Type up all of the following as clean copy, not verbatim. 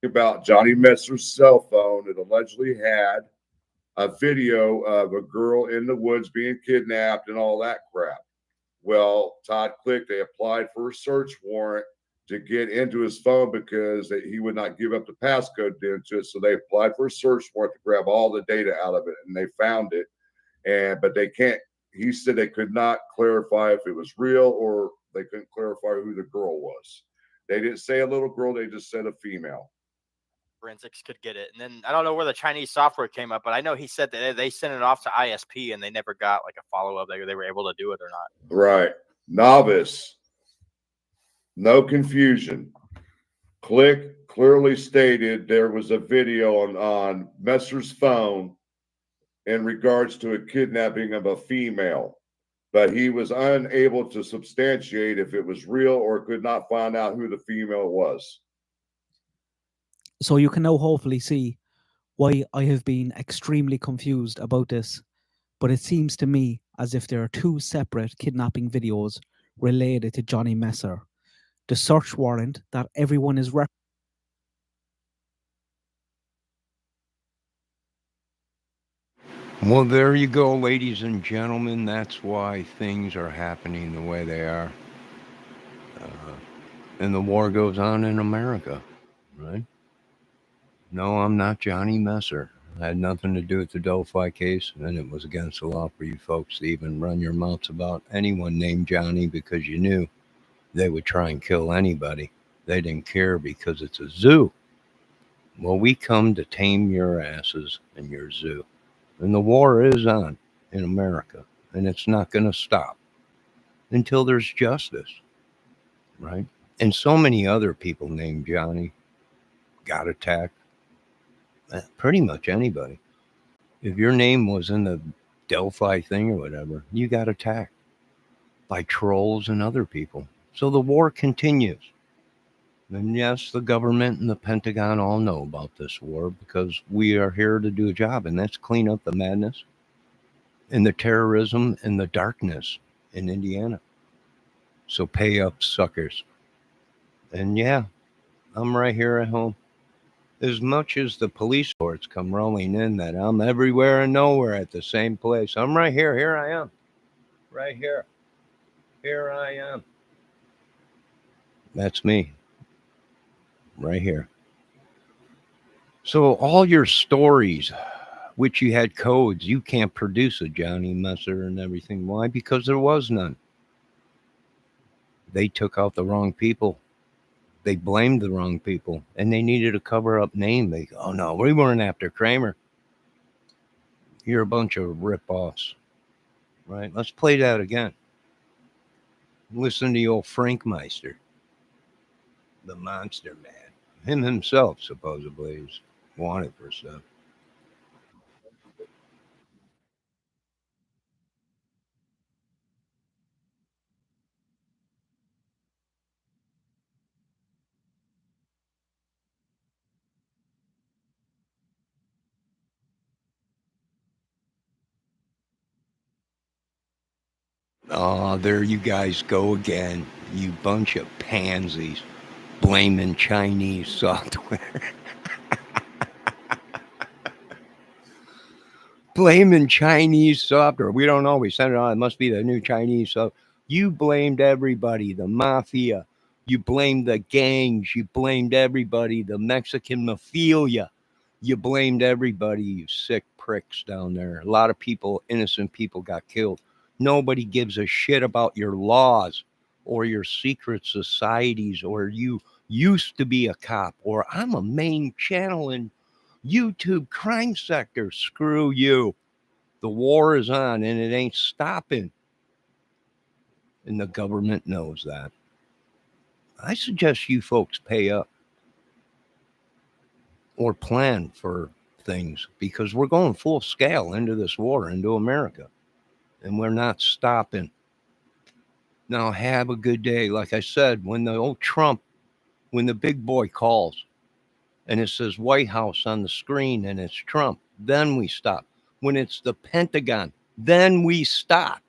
About Johnny Metzer's cell phone. It allegedly had a video of a girl in the woods being kidnapped and all that crap. Well, Todd Click, they applied for a search warrant to get into his phone because he would not give up the passcode into it. So they applied for a search warrant to grab all the data out of it, and they found it. But they can't. He said they could not clarify if it was real or they couldn't clarify who the girl was. They didn't say a little girl; they just said a female. Forensics could get it. And then I don't know where the Chinese software came up, but I know he said that they sent it off to ISP and they never got like a follow-up. They were able to do it or not. Right. Novice. No confusion. Click clearly stated there was a video on Messer's phone in regards to a kidnapping of a female, but he was unable to substantiate if it was real or could not find out who the female was. So you can now hopefully see why I have been extremely confused about this, but it seems to me as if there are two separate kidnapping videos related to Johnny Messer. The search warrant that everyone is Well, there you go, ladies and gentlemen. That's why things are happening the way they are. And the war goes on in America, right? No, I'm not Johnny Messer. It had nothing to do with the Delphi case, and it was against the law for you folks to even run your mouths about anyone named Johnny because you knew they would try and kill anybody. They didn't care because it's a zoo. Well, we come to tame your asses in your zoo. And the war is on in America, and it's not going to stop until there's justice, right? And so many other people named Johnny got attacked. Pretty much anybody. If your name was in the Delphi thing or whatever, you got attacked by trolls and other people. So the war continues. And yes, the government and the Pentagon all know about this war because we are here to do a job, and that's clean up the madness and the terrorism and the darkness in Indiana. So pay up, suckers. And yeah, I'm right here at home. As much as the police reports come rolling in that I'm everywhere and nowhere at the same place, I'm right here. Here I am. Right here. Here I am. That's me. Right here. So all your stories, which you had codes, you can't produce a Johnny Messer and everything. Why? Because there was none. They took out the wrong people. They blamed the wrong people, and they needed a cover-up name. They go, oh no, we weren't after Kramer. You're a bunch of rip-offs, right? Let's play that again. Listen to the old Frank Meister, the monster man. Him himself supposedly is wanted for stuff. Oh, there you guys go again, you bunch of pansies, blaming Chinese software. Blaming Chinese software. We don't know. We sent it on. It must be the new Chinese software. You blamed everybody, the mafia. You blamed the gangs. You blamed everybody, the Mexican mafia. You blamed everybody, you sick pricks down there. A lot of people, innocent people, got killed. Nobody gives a shit about your laws or your secret societies, or you used to be a cop, or I'm a main channel in YouTube crime sector. Screw you. The war is on and it ain't stopping. And the government knows that. I suggest you folks pay up or plan for things because we're going full scale into this war, into America, and we're not stopping. Now, have a good day. Like I said, when the old Trump, when the big boy calls and it says White House on the screen and it's Trump, then we stop. When it's the Pentagon, then we stop.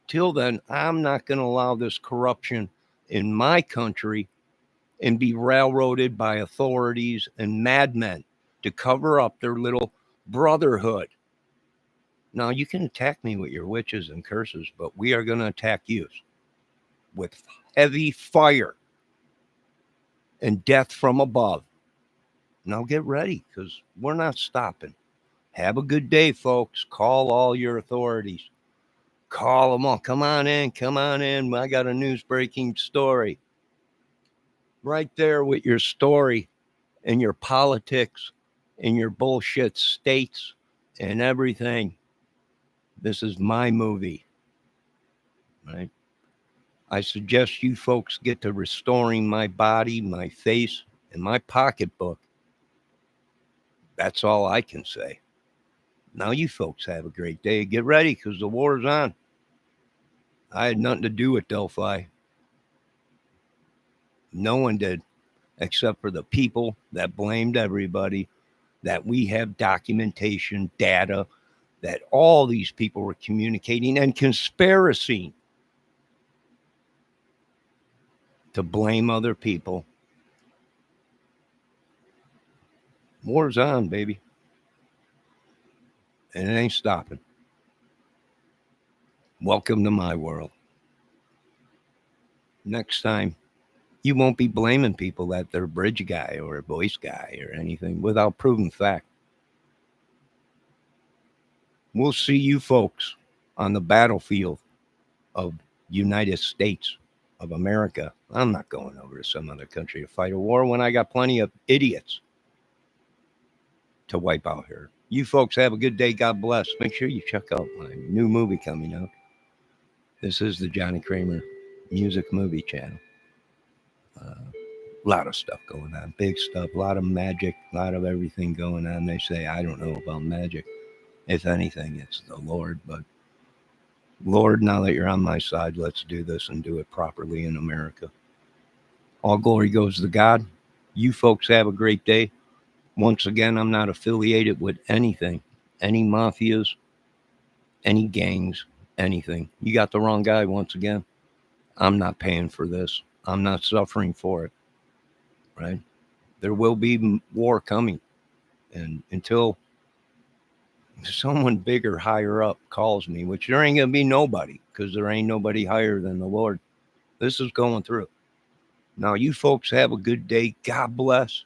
Till then, I'm not going to allow this corruption in my country and be railroaded by authorities and madmen to cover up their little brotherhood. Now, you can attack me with your witches and curses, but we are going to attack you with heavy fire and death from above. Now, get ready, because we're not stopping. Have a good day, folks. Call all your authorities. Call them all. Come on in. Come on in. I got a news breaking story. Right there with your story and your politics and your bullshit states and everything. This is my movie, right? I suggest you folks get to restoring my body, my face, and my pocketbook. That's all I can say. Now you folks have a great day. Get ready, because the war's on. I had nothing to do with Delphi. No one did, except for the people that blamed everybody, that we have documentation, data, that all these people were communicating and conspiracy to blame other people. War's on, baby. And it ain't stopping. Welcome to my world. Next time, you won't be blaming people that they're a bridge guy or a voice guy or anything without proven fact. We'll see you folks on the battlefield of United States of America. I'm not going over to some other country to fight a war when I got plenty of idiots to wipe out here. You folks have a good day. God bless. Make sure you check out my new movie coming out. This is the Johnny Kramer Music Movie Channel. A lot of stuff going on. Big stuff. A lot of magic. A lot of everything going on. They say I don't know about magic. If anything, it's the Lord. But Lord, now that you're on my side, let's do this and do it properly in America. All glory goes to God. You folks have a great day. Once again, I'm not affiliated with anything, any mafias, any gangs, anything. You got the wrong guy once again. I'm not paying for this. I'm not suffering for it, right? There will be war coming. And until someone bigger, higher up calls me, which there ain't going to be nobody, because there ain't nobody higher than the Lord. This is going through. Now, you folks have a good day. God bless.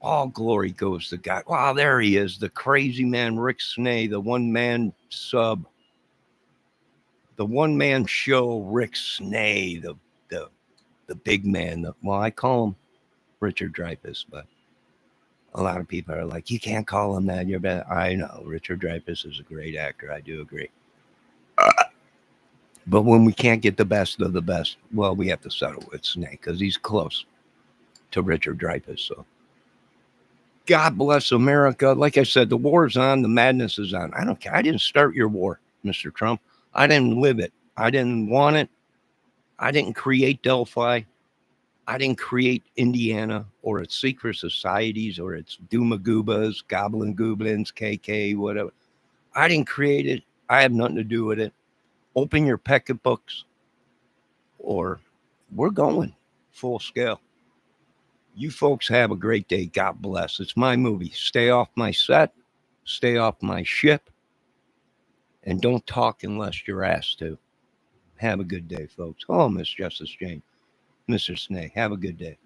All glory goes to God. Wow, there he is, the crazy man, Rick Snay, the one-man sub, the one-man show, Rick Snay, the big man. Well, I call him Richard Dreyfuss, but a lot of people are like, you can't call him that. You're bad. I know, Richard Dreyfuss is a great actor. I do agree. But when we can't get the best of the best, well, we have to settle with Snay because he's close to Richard Dreyfuss. So God bless America. Like I said, the war's on. The madness is on. I don't care. I didn't start your war, Mr. Trump. I didn't live it. I didn't want it. I didn't create Delphi. I didn't create Indiana or its secret societies or its Doomagoobas, Goblin Goblins, KK, whatever. I didn't create it. I have nothing to do with it. Open your pocketbooks or we're going full scale. You folks have a great day. God bless. It's my movie. Stay off my set. Stay off my ship. And don't talk unless you're asked to. Have a good day, folks. Oh, Miss Justice Jane. Mr. Snake, have a good day.